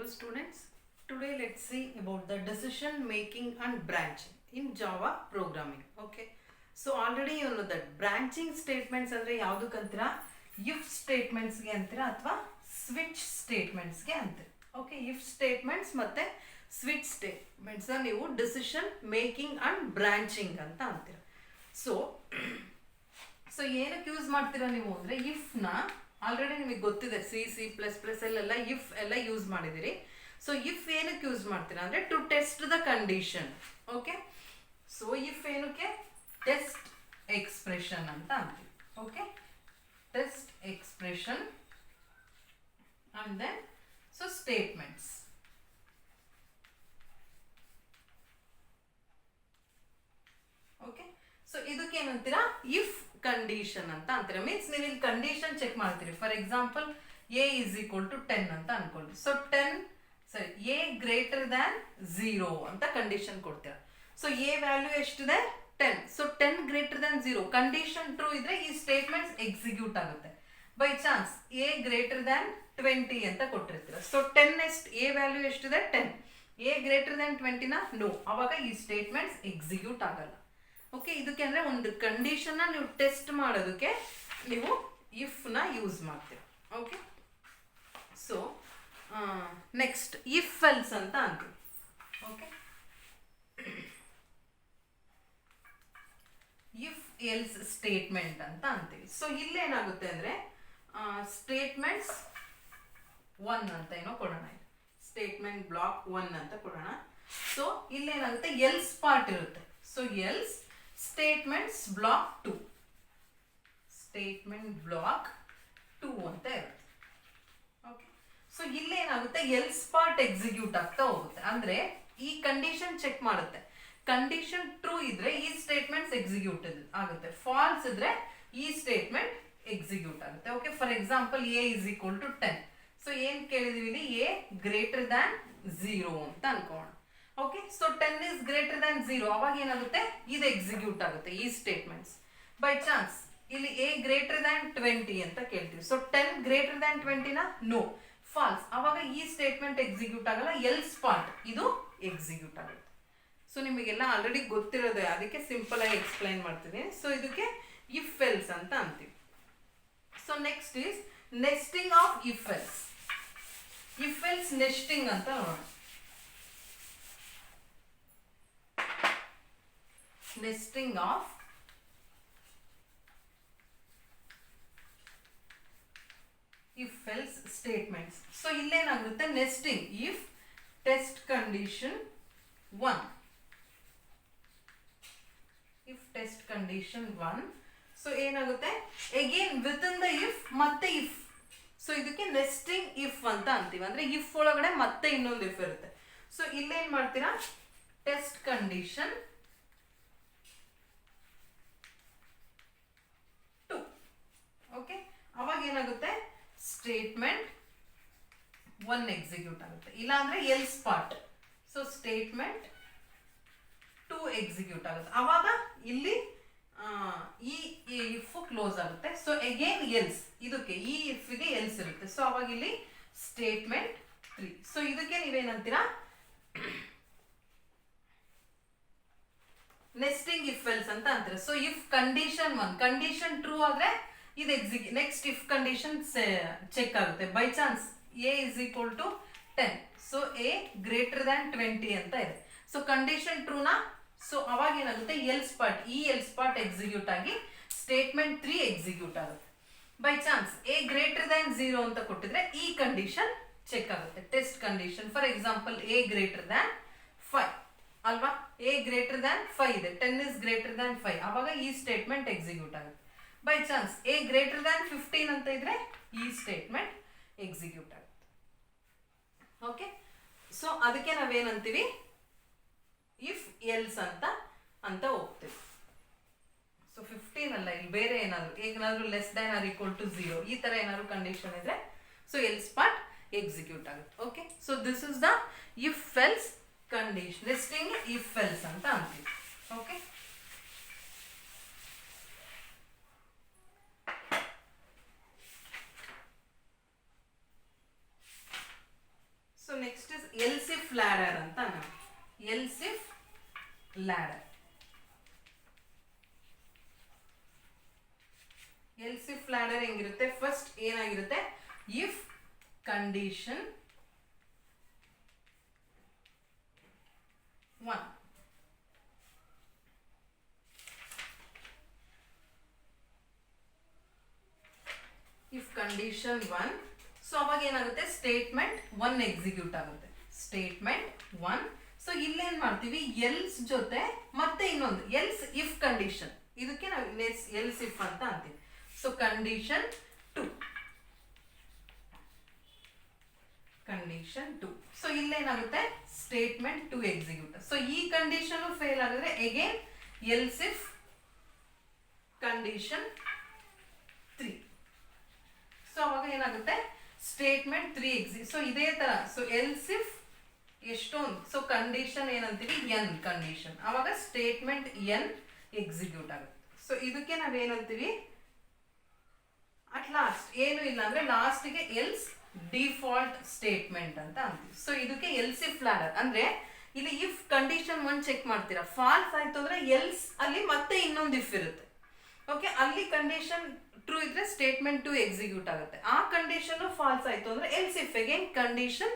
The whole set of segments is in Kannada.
students. Today let's see about the decision making and branching in Java programming. Okay. So already you know that branching statements andre yavudukantra if statements ge antira athwa switch statements ge antira. Okay, if statements matte switch statements ನೀವು decision making and branching ಅಂತ ಅಂತೀರಾ. ಸೊ ಏನಕ್ಕೆ ಯೂಸ್ ಮಾಡ್ತೀರಾ ನೀವು ಅಂದ್ರೆ ಇಫ್ ನ ಆಲ್ರೆಡಿ ನಿಮಗೆ ಗೊತ್ತಿದೆ C++ ಅಲ್ಲೆಲ್ಲ ಇಫ್ ಎಲ್ಲ ಯೂಸ್ ಮಾಡಿದಿರಿ. ಸೊ ಇಫ್ ಏನಕ್ಕೆ ಯೂಸ್ ಮಾಡ್ತೀರಾ ಅಂದ್ರೆ to test the condition. Okay, so if ಏನಕ್ಕೆ ಟೆಸ್ಟ್ ಎಕ್ಸ್ಪ್ರೆಷನ್ ಅಂತ ಅಂತೀವಿ. Okay, test expression and then so statements. Okay, so ಇದಕ್ಕೆ ಏನಂತೀರಾ ಇಫ್ ಕಂಡೀಷನ್ ಅಂತ ಅಂತೀರಾ. ಮೀನ್ಸ್ ನೀವು ಇಲ್ಲಿ ಕಂಡೀಷನ್ ಚೆಕ್ ಮಾಡ್ತೀರಿ. For example a is equal to 10 ಅಂತ ಅನ್ಕೊಳ್ಳಿ. ಸೊ 10 ಸರಿ a ಗ್ರೇಟರ್ ದ್ಯಾನ್ 0 ಅಂತ ಕಂಡೀಷನ್ ಕೊಡ್ತೀರಾ. ಸೊ a ವ್ಯಾಲ್ಯೂ ಎಷ್ಟಿದೆ 10. So 10 greater than 0 condition true ಇದ್ರೆ ಈ ಸ್ಟೇಟ್ಮೆಂಟ್ಸ್ ಎಕ್ಸಿಕ್ಯೂಟ್ ಆಗುತ್ತೆ. By chance a greater than 20 ಅಂತ ಕೊಟ್ಟಿರ್ತೀರಾ. ಸೊ 10 a ವ್ಯಾಲ್ಯೂ ಎಷ್ಟಿದೆ 10, a ಗ್ರೇಟರ್ ದ್ಯಾನ್ 20 ನ ನೋ, ಅವಾಗ ಈ ಸ್ಟೇಟ್ಮೆಂಟ್ಸ್ ಎಕ್ಸಿಕ್ಯೂಟ್ ಆಗಲ್ಲ. ಓಕೆ, ಇದಕ್ಕೆ ಅಂದ್ರೆ ಒಂದು ಕಂಡೀಷನ್ ನೀವು ಟೆಸ್ಟ್ ಮಾಡೋದಕ್ಕೆ ನೀವು ಇಫ್ ನ ಯೂಸ್ ಮಾಡ್ತೀರಾ. Okay, so next if else ಅಂತ ಅಂತೀವಿ. ಓಕೆ, ಇಫ್ ಎಲ್ಸ್ ಸ್ಟೇಟ್ಮೆಂಟ್ ಅಂತ ಅಂತೀವಿ. ಸೊ ಇಲ್ಲೇನಾಗುತ್ತೆ ಅಂದ್ರೆ ಸ್ಟೇಟ್ಮೆಂಟ್ಸ್ 1 ಅಂತ ಏನೋ ಕೊಡೋಣ, ಸ್ಟೇಟ್ಮೆಂಟ್ ಬ್ಲಾಕ್ 1 ಅಂತ ಕೊಡೋಣ. ಸೊ ಇಲ್ಲೇನಾಗುತ್ತೆ ಎಲ್ಸ್ ಪಾರ್ಟ್ ಇರುತ್ತೆ. So else statements block 2, statement block 2 ಅಂತ ಇರುತ್ತೆ. ಓಕೆ, ಸೊ ಇಲ್ಲೇನಾಗುತ್ತೆ ಎಲ್ಸ್ ಪಾರ್ಟ್ ಎಕ್ಸಿಕ್ಯೂಟ್ ಆಗ್ತಾ ಹೋಗುತ್ತೆ. ಅಂದ್ರೆ ಈ ಕಂಡೀಷನ್ ಚೆಕ್ ಮಾಡುತ್ತೆ. ಕಂಡೀಷನ್ ಟ್ರೂ ಇದ್ರೆ ಈ ಸ್ಟೇಟ್ಮೆಂಟ್ಸ್ ಎಕ್ಸಿಕ್ಯೂಟ್ ಆಗುತ್ತೆ, ಫಾಲ್ಸ್ ಇದ್ರೆ ಈ ಸ್ಟೇಟ್ಮೆಂಟ್ ಎಕ್ಸಿಕ್ಯೂಟ್ ಆಗುತ್ತೆ. Okay, for example a is equal to 10. So ಏನ್ ಕೇಳಿದೀವಿ ಇಲ್ಲಿ a ಗ್ರೇಟರ್ ದ್ಯಾನ್ 0 ಅಂತ ಅನ್ಕೋಣ. Okay, so 10 is greater than 0, ಅವಾಗ ಏನಾಗುತ್ತೆ ಇದು ಎಕ್ಸಿಕ್ಯೂಟ್ ಆಗುತ್ತೆ ಈ ಸ್ಟೇಟ್ಮೆಂಟ್ಸ್. ಬೈ ಚಾನ್ಸ್ ಇಲ್ಲಿ a greater than 20 ಅಂತ ಕೇಳ್ತೀವಿ. ಸೊ 10 greater than 20 ನ ನೋ, ಫಾಲ್ಸ್, ಅವಾಗ ಈ ಸ್ಟೇಟ್ಮೆಂಟ್ ಎಕ್ಸಿಕ್ಯೂಟ್ ಆಗಲ್ಲ, ಎಲ್ಸ್ ಪಾರ್ಟ್ ಇದು ಎಕ್ಸಿಕ್ಯೂಟ್ ಆಗುತ್ತೆ. ಸೊ ನಿಮಗೆಲ್ಲ ಆಲ್ರೆಡಿ ಗೊತ್ತಿರೋದು, ಅದಕ್ಕೆ ಸಿಂಪಲ್ ಆಗಿ ಎಕ್ಸ್ಪ್ಲೈನ್ ಮಾಡ್ತಿದ್ದೀನಿ. ಸೊ ಇದಕ್ಕೆ ಇಫ್ ಎಲ್ಸ್ ಅಂತ ಅಂತೀವಿ. So next is nesting of if else. If else nesting ಅಂತ ನೋಡೋಣ. Nesting of if else statements. So illénagutte nesting if test condition 1, if test condition 1. So ಏನಾಗುತ್ತೆ again within the if ಮತ್ತೆ if. ಸೊ ಇದಕ್ಕೆ ನೆಸ್ಟಿಂಗ್ ಇಫ್ ಅಂತ ಅಂತೀವಿ. ಅಂದ್ರೆ ಇಫ್ ಒಳಗಡೆ ಮತ್ತೆ ಇನ್ನೊಂದು ಇಫ್ ಇರುತ್ತೆ. ಸೊ ಇಲ್ಲೇನ್ ಮಾಡ್ತೀರಾ ಟೆಸ್ಟ್ ಕಂಡೀಷನ್ 2. ಓಕೆ, ಅವಾಗ ಏನಾಗುತ್ತೆ ಸ್ಟೇಟ್ಮೆಂಟ್ 1 ಎಕ್ಸಿಕ್ಯೂಟ್ ಆಗುತ್ತೆ, ಇಲ್ಲಾಂದ್ರೆ else part. So statement 2 execute ಆಗುತ್ತೆ, ಅವಾಗ ಇಲ್ಲಿ ಈ ಇಫ್ ಕ್ಲೋಸ್ ಆಗುತ್ತೆ. ಸೊ ಅಗೇನ್ ಎಲ್ಸ್, ಇದಕ್ಕೆ ಈ ಇಫ್ ಗೆ ಎಲ್ಸ್ ಇರುತ್ತೆ. ಸೊ ಅವಾಗ ಇಲ್ಲಿ ಸ್ಟೇಟ್ಮೆಂಟ್ 3. ಸೊ ಇದಕ್ಕೆ ನೀವೇನಂತೀರಾ ನೆಸ್ಟಿಂಗ್ ಇಫ್ ಎಲ್ಸ್ ಅಂತ ಅಂತೀರಾ. So if condition 1 condition true ಆದ್ರೆ ಇದು ನೆಕ್ಸ್ಟ್ ಇಫ್ ಕಂಡೀಷನ್ ಚೆಕ್ ಆಗುತ್ತೆ. By chance a is equal to 10. So a greater than 20 ಅಂತ ಇದೆ. ಸೊ ಕಂಡೀಷನ್ ಟ್ರೂನಾ, ಸೊ ಅವಾಗ ಏನಾಗುತ್ತೆ ಎಲ್ಸ್ ಪಾರ್ಟ್, ಈ ಎಲ್ಸ್ ಪಾರ್ಟ್ ಎಕ್ಸಿಕ್ಯೂಟ್ ಆಗಿ ಸ್ಟೇಟ್ಮೆಂಟ್ 3 ಎಕ್ಸಿಕ್ಯೂಟ್ ಆಗುತ್ತೆ. By chance a greater than 0 ಅಂತ ಕೊಟ್ಟಿದ್ರೆ ಈ ಕಂಡೀಷನ್ ಚೆಕ್ ಆಗುತ್ತೆ, test condition. For example a greater than 5 ಅಲ್ವಾ, a ಗ್ರೇಟರ್ ದ್ಯಾನ್ 5 ಇದೆ, 10 is greater than 5, ಅವಾಗ ಈ ಸ್ಟೇಟ್ಮೆಂಟ್ ಎಕ್ಸಿಕ್ಯೂಟ್ ಆಗುತ್ತೆ. By chance a greater than 15 ಅಂತ ಇದ್ರೆ ಈ ಸ್ಟೇಟ್ಮೆಂಟ್ ಎಕ್ಸಿಕ್ಯೂಟ್ ಆಗುತ್ತೆ. ಓಕೆ, ಸೊ ಅದಕ್ಕೆ ನಾವೇನಂತೀವಿ ಇಫ್ ಎಲ್ಸ್ ಅಂತ ಹೋಗ್ತೀವಿ. ಸೊ 15 ಅಲ್ಲ, ಇಲ್ಲಿ ಬೇರೆ ಏನಾದ್ರು less than or equal to 0 ಈ ತರ ಏನಾದ್ರು ಕಂಡೀಷನ್ ಇದ್ರೆ ಸೊ ಎಲ್ಸ್ ಪಾರ್ಟ್ ಎಕ್ಸಿಕ್ಯೂಟ್ ಆಗುತ್ತೆ. Okay, so this is the if else condition, nesting if else ಅಂತ ಅಂತೀವಿ. ಓಕೆ, ಸೊ ನೆಕ್ಸ್ಟ್ ಲ್ಯಾಡರ್ ಅಂತ ನಾವು else if ladder. Else if ladder ಹೆಂಗಿರುತ್ತೆ, ಫಸ್ಟ್ ಏನಾಗಿರುತ್ತೆ, if condition 1 if condition 1, so ಅವಾಗ ಏನಾಗುತ್ತೆ, ಸ್ಟೇಟ್ಮೆಂಟ್ 1 ಎಕ್ಸಿಕ್ಯೂಟ್ ಆಗುತ್ತೆ. ಸ್ಟೇಟ್ಮೆಂಟ್ 1. ಸೊ ಇಲ್ಲೇನ್ ಮಾಡ್ತೀವಿ, ಎಲ್ಸ್ ಜೊತೆ ಮತ್ತೆ ಇನ್ನೊಂದು ಎಲ್ಸ್ ಇಫ್ ಕಂಡೀಷನ್, ಇದಕ್ಕೆ ನಾವು ಎಲ್ಸ್ ಇಫ್ ಅಂತ ಅಂತೀವಿ. So condition 2, condition 2. ಸೊ ಇಲ್ಲೇನಾಗುತ್ತೆ, ಸ್ಟೇಟ್ಮೆಂಟ್ 2 ಎಕ್ಸಿಕ್ಯೂಟ್. ಸೊ ಈ ಕಂಡೀಷನ್ ಫೇಲ್ ಆಗಿದ್ರೆ again else if condition 3. So ಅವಾಗ ಏನಾಗುತ್ತೆ, ಸ್ಟೇಟ್ಮೆಂಟ್ 3 ಎಕ್ಸಿಕ್ಯೂಟ್. ಸೊ ಇದೇ ತರ, ಸೊ ಎಲ್ಸ್ ಇಫ್ ಎಷ್ಟೊಂದು, ಸೊ ಕಂಡೀಷನ್ ಏನಂತೀವಿ, ಎನ್ ಕಂಡೀಷನ್, ಅವಾಗ ಸ್ಟೇಟ್ಮೆಂಟ್ ಎನ್ ಎಕ್ಸಿಕ್ಯೂಟ್ ಆಗುತ್ತೆ. ಸೊ ಇದಕ್ಕೆ ನಾವೇನಂತೀವಿ, ಅಟ್ ಲಾಸ್ಟ್ ಏನು ಇಲ್ಲ ಅಂದ್ರೆ ಲಾಸ್ಟ್ಗೆ ಎಲ್ಸ್ ಡಿಫಾಲ್ಟ್ ಸ್ಟೇಟ್ಮೆಂಟ್ ಅಂತ ಅಂತೀವಿ. ಸೊ ಇದಕ್ಕೆ ಎಲ್ಸ್ ಇಫ್ ಲ್ಯಾಡರ್ ಅಂದ್ರೆ ಇಲ್ಲಿ ಇಫ್ ಕಂಡೀಷನ್ 1 ಚೆಕ್ ಮಾಡ್ತೀರಾ, ಫಾಲ್ಸ್ ಆಯ್ತು ಅಂದ್ರೆ ಎಲ್ಸ್ ಅಲ್ಲಿ ಮತ್ತೆ ಇನ್ನೊಂದು ಇಫ್ ಇರುತ್ತೆ. ಓಕೆ, ಅಲ್ಲಿ ಕಂಡೀಷನ್ ಟ್ರೂ ಇದ್ರೆ ಸ್ಟೇಟ್ಮೆಂಟ್ 2 ಎಕ್ಸಿಕ್ಯೂಟ್ ಆಗುತ್ತೆ. ಆ ಕಂಡೀಷನ್ ಫಾಲ್ಸ್ ಆಯ್ತು ಅಂದ್ರೆ else if again condition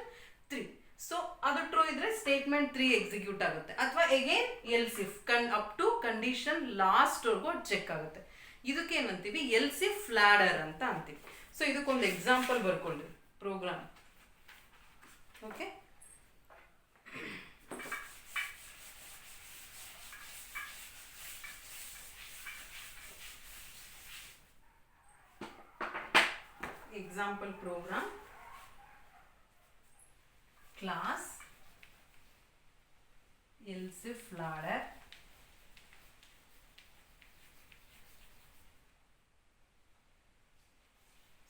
3. So ಅದು ಟ್ರೂ ಇದ್ರೆ ಸ್ಟೇಟ್ಮೆಂಟ್ 3 ಎಕ್ಸಿಕ್ಯೂಟ್ ಆಗುತ್ತೆ, ಅಥವಾ again else if up to condition last ವರ್ಗು ಚೆಕ್ ಆಗುತ್ತೆ. ಇದಕ್ಕೆ ಏನಂತೀವಿ, ಎಲ್ಸ್ ಇಫ್ ಲ್ಯಾಡರ್ ಅಂತ ಅಂತೀವಿ. ಸೊ ಇದಕ್ಕೊಂದು ಎಕ್ಸಾಂಪಲ್ ಬರ್ಕೊಳ್ಳಿ program. Okay, example program, class else if ladder,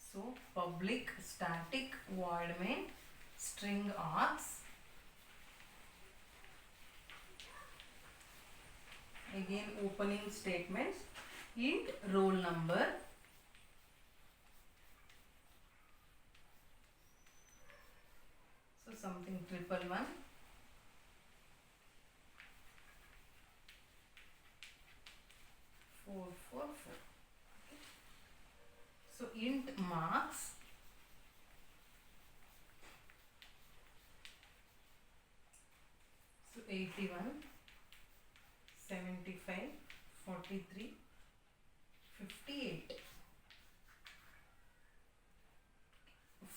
so public static void main string args, again opening statements, int roll number, so something 111 444. Okay. So int marks, so 81 75 43 58.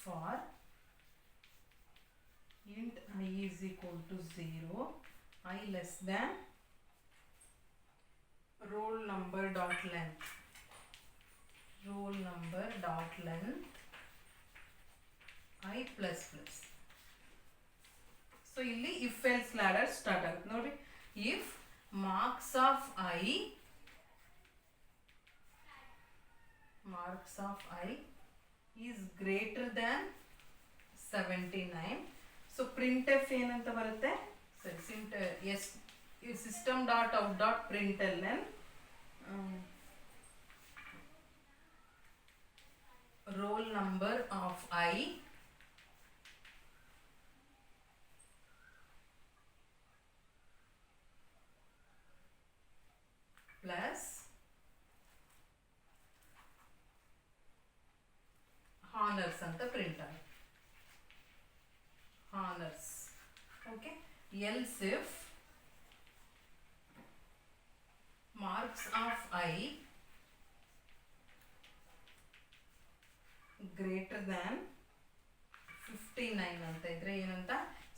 For int I is equal to 0, I less than roll number dot length, roll number dot length I plus plus. So ಇಲ್ಲಿ if else ladder start ಆಗುತ್ತೆ ನೋಡಿ. if marks of I is greater than 79, so printf ಏನಂತ ಬರುತ್ತೆ, system dot out dot println roll number of I plus honors ಅಂತ ಪ್ರಿಂಟ್ ಆಗುತ್ತೆ. honors. Okay, else if marks of I greater than 59 ಅಂತ ಇದ್ರೆ ಏನಂತ,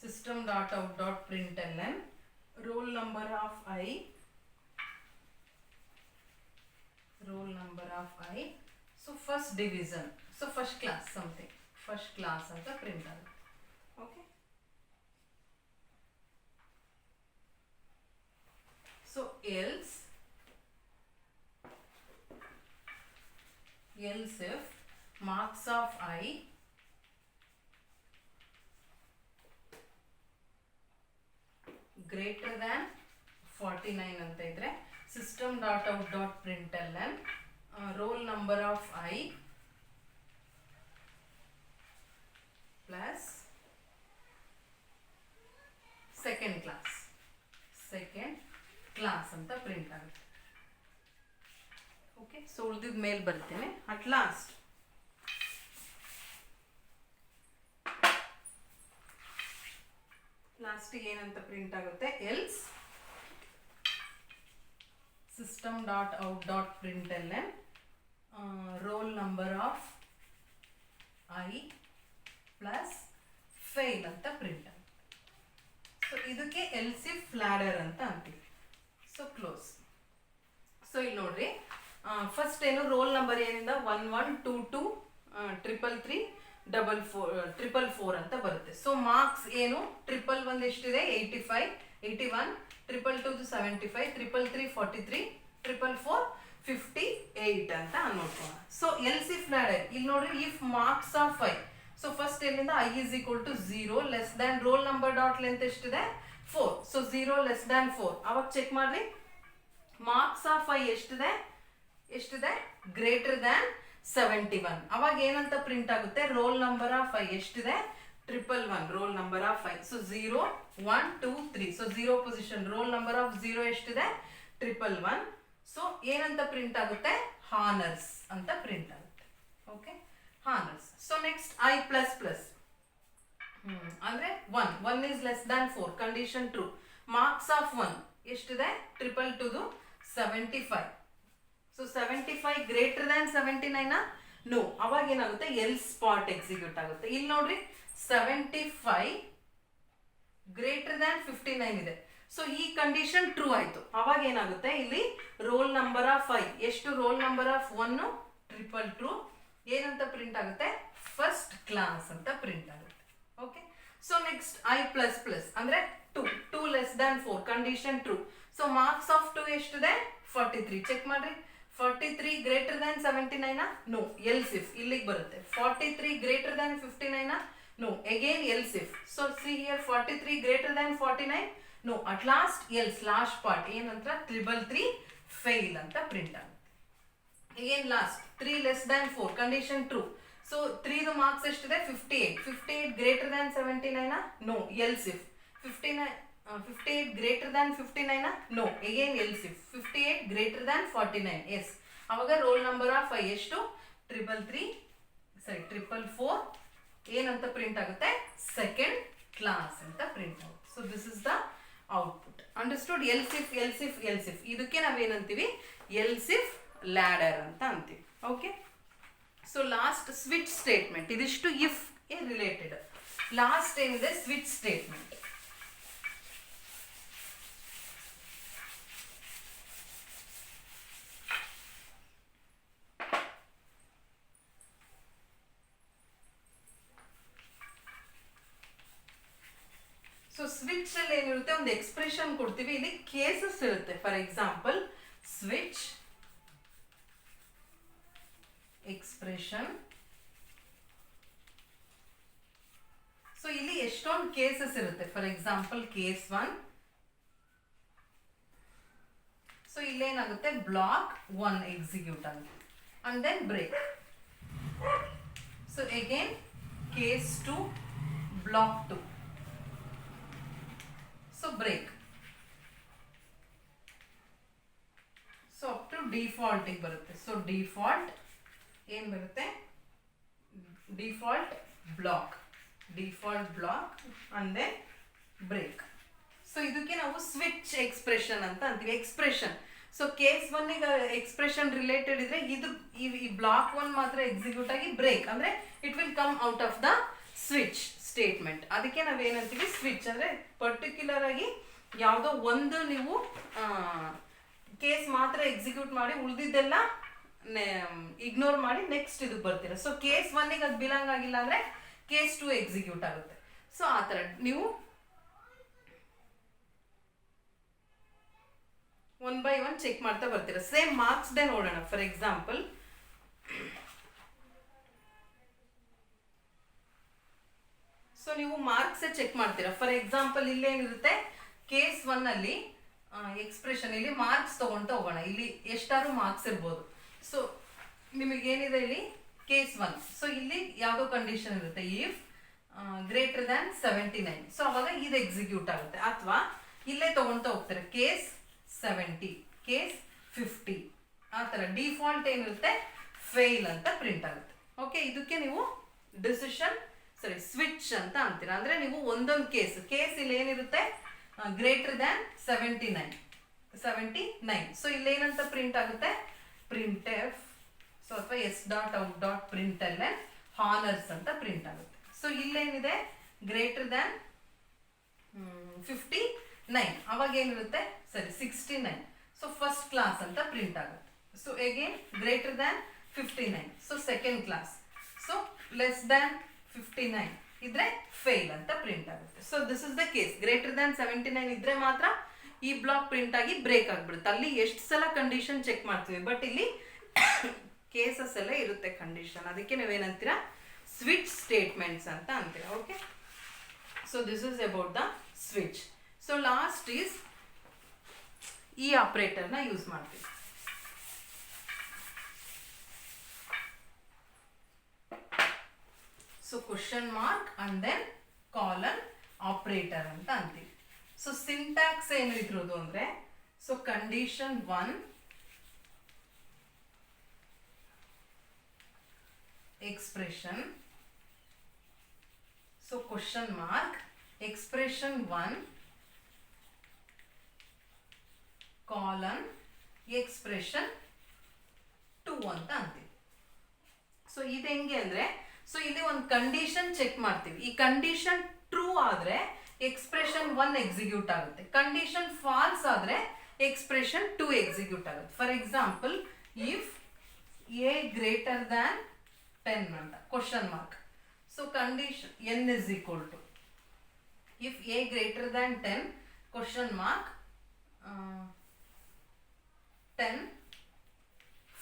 system dot out dot println roll number of I so first division, so first class something, first class ಅಂತ ಪ್ರಿಂಟ್ ಆಗುತ್ತೆ. Okay, so else if marks of I greater than 49 ಅಂತ ಇದ್ರೆ system dot out dot println roll number of I plus so ಉಳಿದಿದ ಮೇಲೆ ಬರ್ತೇನೆ. ಅಟ್ ಲಾಸ್ಟ್ ಲಾಸ್ಟಿಗೆ ಏನಂತ ಪ್ರಿಂಟ್ ಆಗುತ್ತೆ, else system dot out dot println roll number of I plus fail ಅಂತ ಪ್ರಿಂಟ್ ಆಗುತ್ತೆ. ಸೊ ಇದಕ್ಕೆ ಎಲ್ಸ್ ಇಫ್ ಲ್ಯಾಡರ್ ಅಂತ ಅಂತೀವಿ. So close. ಸೊ ಇಲ್ಲಿ ನೋಡ್ರಿ, ಫಸ್ಟ್ ಏನು ರೋಲ್ ನಂಬರ್ ಏನಿಂದ 1122 333 444 ಅಂತ ಬರುತ್ತೆ. ಸೊ ಮಾರ್ಕ್ಸ್ ಏನು, 111 ಎಷ್ಟಿದೆ 85, 81, 222 75, 333 43, 444 58 ಅಂತ ನೋಡ್ಕೋಣ. ಸೊ ಎಲ್ಸ್ ಇಫ್ ಲ್ಯಾಡರ್ ಇಲ್ಲಿ ನೋಡ್ರಿ, if marks of I, so first ಎಲ್ಲಿಂದ I is equal to 0 less than roll number dot length ಎಷ್ಟಿದೆ 4, ಸೊ 0 ಲೆಸ್ ದ್ಯಾನ್ 4. ಅವಾಗ ಚೆಕ್ ಮಾಡ್ರಿ, ಮಾರ್ಕ್ಸ್ ಆಫ್ ಐ ಎಷ್ಟಿದೆ ಗ್ರೇಟರ್ ದ್ಯಾನ್ 71. ಅವಾಗ ಏನಂತ ಪ್ರಿಂಟ್ ಆಗುತ್ತೆ, ರೋಲ್ ನಂಬರ್ ಆಫ್ ಐ ಎಷ್ಟಿದೆ 111 roll number of I. So 0 1 2 3, so 0 position roll number of 0 ಎಷ್ಟಿದೆ 111. ಸೊ ಏನಂತ ಪ್ರಿಂಟ್ ಆಗುತ್ತೆ, ಹಾನರ್ಸ್ ಅಂತ ಪ್ರಿಂಟ್ ಆಗುತ್ತೆ. Okay, honours. So next i plus plus ಅಂದ್ರೆ 1 is less than 4, condition true. Marks of 1 ಎಷ್ಟಿದೆ 222 75. So 75 greater than 79 no. ಅವಾಗ ಏನಾಗುತ್ತೆ, ಎಲ್ ಸ್ಪಾಟ್ ಎಕ್ಸಿಕ್ಯೂಟ್ ಆಗುತ್ತೆ. ಇಲ್ಲಿ ನೋಡ್ರಿ 75 ಗ್ರೇಟರ್ ದ್ಯಾನ್ 59 ಇದೆ. ಸೊ ಈ ಕಂಡೀಷನ್ ಟ್ರೂ ಆಯ್ತು. ಅವಾಗ ಏನಾಗುತ್ತೆ, ಇಲ್ಲಿ ರೋಲ್ ನಂಬರ್ ಆಫ್ ಐ ಎಷ್ಟು, ರೋಲ್ ನಂಬರ್ ಆಫ್ 1 222 ಏನಂತ ಪ್ರಿಂಟ್ ಆಗುತ್ತೆ, ಫಸ್ಟ್ ಕ್ಲಾಸ್ ಅಂತ ಪ್ರಿಂಟ್ ಆಗುತ್ತೆ. Okay, so next i plus plus ಅಂದ್ರೆ 2 less than 4, condition true. So marks of 2 ಎಷ್ಟಿದೆ 43. ಚೆಕ್ ಮಾಡ್ರಿ, 43 greater than 79 no. Else if ಇಲ್ಲಿಗೆ ಬರುತ್ತೆ. 43 greater than 59 no. Again else if. So see here 43 greater than 49 no. At last else last part ಏನಂತ 333 ಫೇಲ್ ಅಂತ ಪ್ರಿಂಟ್ ಆಗುತ್ತೆ. Again last 3 less than 4, condition true. So 3 marks ಎಷ್ಟಿದೆ 58 greater than 79 no. Else if 58 greater than 59 no. Again else if 58 greater than 49 yes. ಅವಾಗ ರೋಲ್ ನಂಬರ್ ಆಫ್ ಐ ಎಷ್ಟು 444 ಏನಂತ ಪ್ರಿಂಟ್ ಆಗುತ್ತೆ, ಸೆಕೆಂಡ್ ಕ್ಲಾಸ್ ಅಂತ ಪ್ರಿಂಟ್ ಆಗುತ್ತೆ. So this is the output. Understood. Else if ಇದಕ್ಕೆ ನಾವೇನಂತೀವಿ, ಎಲ್ಸ್ ಇಫ್ ಲ್ಯಾಡರ್ ಅಂತ ಅಂತೀವಿ. Okay, so last switch statement. ಇದಿಷ್ಟು ಇಫ್ ಗೆ ರಿಲೇಟೆಡ್. ಲಾಸ್ಟ್ ಏನಿದೆ ಸ್ವಿಚ್ ಸ್ಟೇಟ್ಮೆಂಟ್. ಸೊ ಸ್ವಿಚ್ ಅಲ್ಲಿ ಏನಿರುತ್ತೆ, ಒಂದು ಎಕ್ಸ್ಪ್ರೆಷನ್ ಕೊಡ್ತೀವಿ, ಇಲ್ಲಿ ಕೇಸಸ್ ಇರುತ್ತೆ. For example switch expression. So ಇಲ್ಲಿ ಎಷ್ಟೊಂದು ಕೇಸಸ್ ಇರುತ್ತೆ. For example case 1. ಸೊ ಇಲ್ಲೇನಾಗುತ್ತೆ, ಬ್ಲಾಕ್ 1 ಎಕ್ಸಿಕ್ಯೂಟ್ ಆಗುತ್ತೆ and then break. So again case 2 block 2. So break. So up to default ಬರುತ್ತೆ. ಸೊ ಡಿಫಾಲ್ಟ್ ಏನ್ ಬರುತ್ತೆ, default block and then break. So ಇದಕ್ಕೆ ನಾವು ಸ್ವಿಚ್ ಎಕ್ಸ್ಪ್ರೆಷನ್ ಅಂತ ಅಂತೀವಿ. Expression. So case 1 expression related ಇದ್ರೆ ಇದು ಈ ಬ್ಲಾಕ್ 1 ಮಾತ್ರ ಎಕ್ಸಿಕ್ಯೂಟ್ ಆಗಿ ಬ್ರೇಕ್ ಅಂದ್ರೆ it will come out of the switch statement. ಅದಕ್ಕೆ ನಾವೇನಂತೀವಿ, ಸ್ವಿಚ್ ಅಂದ್ರೆ ಪರ್ಟಿಕ್ಯುಲರ್ ಆಗಿ ಯಾವುದೋ ಒಂದು ನೀವು ಕೇಸ್ ಮಾತ್ರ ಎಕ್ಸಿಕ್ಯೂಟ್ ಮಾಡಿ ಉಳಿದಿದ್ದೆಲ್ಲ ಇಗ್ನೋರ್ ಮಾಡಿ ನೆಕ್ಸ್ಟ್ ಇದಕ್ಕೆ ಬರ್ತೀರಾ. ಸೊ ಕೇಸ್ 1 ಅದು ಬಿಲಾಂಗ್ ಆಗಿಲ್ಲ ಅಂದ್ರೆ ಕೇಸ್ 2 ಎಕ್ಸಿಕ್ಯೂಟ್ ಆಗುತ್ತೆ. ಸೊ ಆ ಥರ ನೀವು 1 by 1 ಚೆಕ್ ಮಾಡ್ತಾ ಬರ್ತೀರಾ. ಸೇಮ್ ಮಾರ್ಕ್ಸ್ ದೇ ನೋಡೋಣ. ಫಾರ್ ಎಕ್ಸಾಂಪಲ್ ಸೊ ನೀವು ಮಾರ್ಕ್ಸ್ ಚೆಕ್ ಮಾಡ್ತೀರಾ. ಫಾರ್ ಎಕ್ಸಾಂಪಲ್ ಇಲ್ಲಿ ಏನಿರುತ್ತೆ, ಕೇಸ್ 1 ಅಲ್ಲಿ ಎಕ್ಸ್ಪ್ರೆಷನ್ ಇಲ್ಲಿ ಮಾರ್ಕ್ಸ್ ತಗೊಂತ ಹೋಗೋಣ. ಇಲ್ಲಿ ಎಷ್ಟಾರು ಮಾರ್ಕ್ಸ್ ಇರ್ಬೋದು. ಸೊ ನಿಮಗೇನಿದೆ ಇಲ್ಲಿ ಕೇಸ್ 1. ಸೊ ಇಲ್ಲಿ ಯಾವುದೋ ಕಂಡೀಷನ್ ಇರುತ್ತೆ, ಇಫ್ ಗ್ರೇಟರ್ ದ್ಯಾನ್ 79. ಸೊ ಅವಾಗ ಇದು ಎಕ್ಸಿಕ್ಯೂಟ್ ಆಗುತ್ತೆ. ಅಥವಾ ಇಲ್ಲೇ ತಗೊಂತ ಹೋಗ್ತಾರೆ, ಕೇಸ್ 70, ಕೇಸ್ 50 ಆ ಥರ ಡಿಫಾಲ್ಟ್ ಏನಿರುತ್ತೆ ಫೇಲ್ ಅಂತ ಪ್ರಿಂಟ್ ಆಗುತ್ತೆ. ಓಕೆ, ಇದಕ್ಕೆ ನೀವು ಡಿಸಿಷನ್ ಸ್ವಿಚ್ ಅಂತ ಅಂತೀರಾ. ಅಂದರೆ ನೀವು ಒಂದೊಂದು ಕೇಸ್ ಇಲ್ಲಿ ಏನಿರುತ್ತೆ ಗ್ರೇಟರ್ ದ್ಯಾನ್ 79. ಸೊ ಇಲ್ಲೇನಂತ ಪ್ರಿಂಟ್ ಆಗುತ್ತೆ ಪ್ರಿಂಟ್ ಎಫ್ ಅಥವಾ S dot out dot print honours ಅಂತ ಪ್ರಿಂಟ್ ಆಗುತ್ತೆ. ಸೊ ಇಲ್ಲೇನಿದೆ ಗ್ರೇಟರ್ ದ್ಯಾನ್ 59, ಅವಾಗ ಏನಿರುತ್ತೆ 69. ಸೊ ಫಸ್ಟ್ ಕ್ಲಾಸ್ ಅಂತ ಪ್ರಿಂಟ್ ಆಗುತ್ತೆ. So again greater than 59, so second class. So less than 59 ಇದ್ರೆ ಫೇಲ್ ಅಂತ ಪ್ರಿಂಟ್ ಆಗುತ್ತೆ. So this is the case. Greater than 79 ಇದ್ರೆ ಮಾತ್ರ ಈ ಬ್ಲಾಕ್ ಪ್ರಿಂಟ್ ಆಗಿ ಬ್ರೇಕ್ ಆಗ್ಬಿಡುತ್ತೆ. ಅಲ್ಲಿ ಎಷ್ಟು ಸಲ ಕಂಡೀಷನ್ ಚೆಕ್ ಮಾಡ್ತೀವಿ, ಬಟ್ ಇಲ್ಲಿ ಕೇಸಸ್ ಎಲ್ಲ ಇರುತ್ತೆ ಕಂಡೀಷನ್. ಅದಕ್ಕೆ ನೀವೇನಂತೀರಾ ಸ್ವಿಚ್ ಸ್ಟೇಟ್ಮೆಂಟ್ಸ್ ಅಂತ ಅಂತೀರಾ. Okay, so this is about the switch. So last is ಈ ಆಪರೇಟರ್ನ ಯೂಸ್ ಮಾಡ್ತೀವಿ. So question mark and then colon operator ಅಂತ ಅಂತೀವಿ. ಸೊ ಸಿಂಟ್ಯಾಕ್ಸ್ ಏನು ಇದ್ರದು ಅಂದ್ರೆ, so condition 1 expression, so question mark expression 1 colon expression 2 ಅಂತ ಅಂತೀವಿ. ಸೊ ಇದು ಹೆಂಗೆ ಅಂದ್ರೆ, ಸೊ ಇಲ್ಲಿ ಒಂದು ಕಂಡೀಷನ್ ಚೆಕ್ ಮಾಡ್ತೀವಿ. ಈ ಕಂಡೀಷನ್ ಟ್ರೂ ಆದ್ರೆ ಎಕ್ಸ್ಪ್ರೆಷನ್ 1 ಎಕ್ಸಿಕ್ಯೂಟ್ ಆಗುತ್ತೆ. ಕಂಡೀಷನ್ ಫಾಲ್ಸ್ ಆದ್ರೆ ಎಕ್ಸ್ಪ್ರೆಷನ್ 2 ಎಕ್ಸಿಕ್ಯೂಟ್ ಆಗುತ್ತೆ. For example, if a greater than 10 ಅಂತ question mark. So condition n is equal to if a greater than 10 question mark 10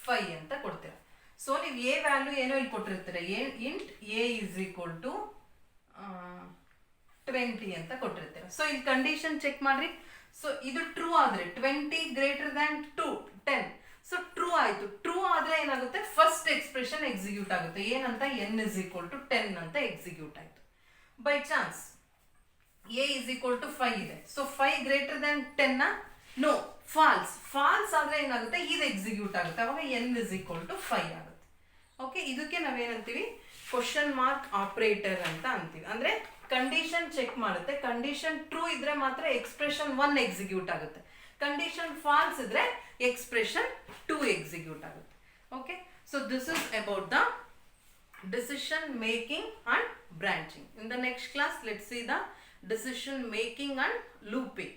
5 ಅಂತ ಕೊಡ್ತೀರಾ. ಸೊ ನೀವು ಎ ವ್ಯಾಲ್ಯೂ ಏನೋ ಇಲ್ಲಿ ಕೊಟ್ಟಿರ್ತೀರ, int a is equal to 20 ಅಂತ ಕೊಟ್ಟಿರ್ತೀರ. ಸೊ ಇಲ್ಲಿ ಕಂಡೀಷನ್ ಚೆಕ್ ಮಾಡ್ರಿ. ಸೊ ಇದು ಟ್ರೂ ಆದ್ರೆ 20 ಗ್ರೇಟರ್ ದ್ಯಾನ್ 10. ಸೊ ಟ್ರೂ ಆಯ್ತು. ಟ್ರೂ ಆದ್ರೆ ಏನಾಗುತ್ತೆ ಫಸ್ಟ್ ಎಕ್ಸ್ಪ್ರೆಷನ್ ಎಕ್ಸಿಕ್ಯೂಟ್ ಆಗುತ್ತೆ. ಏನಂತ n ಇಸ್ ಈಕ್ವಲ್ ಟು 10 ಅಂತ ಎಕ್ಸಿಕ್ಯೂಟ್ ಆಯ್ತು. By chance a is equal to 5 ಇದೆ. So 5 greater than 10 no false ಆದ್ರೆ ಏನಾಗುತ್ತೆ ಇದು ಎಕ್ಸಿಕ್ಯೂಟ್ ಆಗುತ್ತೆ. ಅವಾಗ n ಇಸ್ ಈಕ್ವಲ್ ಟು 5 ಆಗುತ್ತೆ. ಓಕೆ, ಇದಕ್ಕೆ ನಾವೇನಂತೀವಿ ಕ್ವಶನ್ ಮಾರ್ಕ್ ಆಪರೇಟರ್ ಅಂತ ಅಂತೀವಿ. ಅಂದ್ರೆ ಕಂಡೀಷನ್ ಚೆಕ್ ಮಾಡುತ್ತೆ. ಕಂಡೀಷನ್ ಟ್ರೂ ಇದ್ರೆ ಮಾತ್ರ ಎಕ್ಸ್ಪ್ರೆಷನ್ 1 ಎಕ್ಸಿಕ್ಯೂಟ್ ಆಗುತ್ತೆ. ಕಂಡೀಷನ್ ಫಾಲ್ಸ್ ಇದ್ರೆ ಎಕ್ಸ್ಪ್ರೆಷನ್ 2 ಎಕ್ಸಿಕ್ಯೂಟ್ ಆಗುತ್ತೆ. Okay, so this is about the decision making and branching. In the next class, let's see the decision making and looping.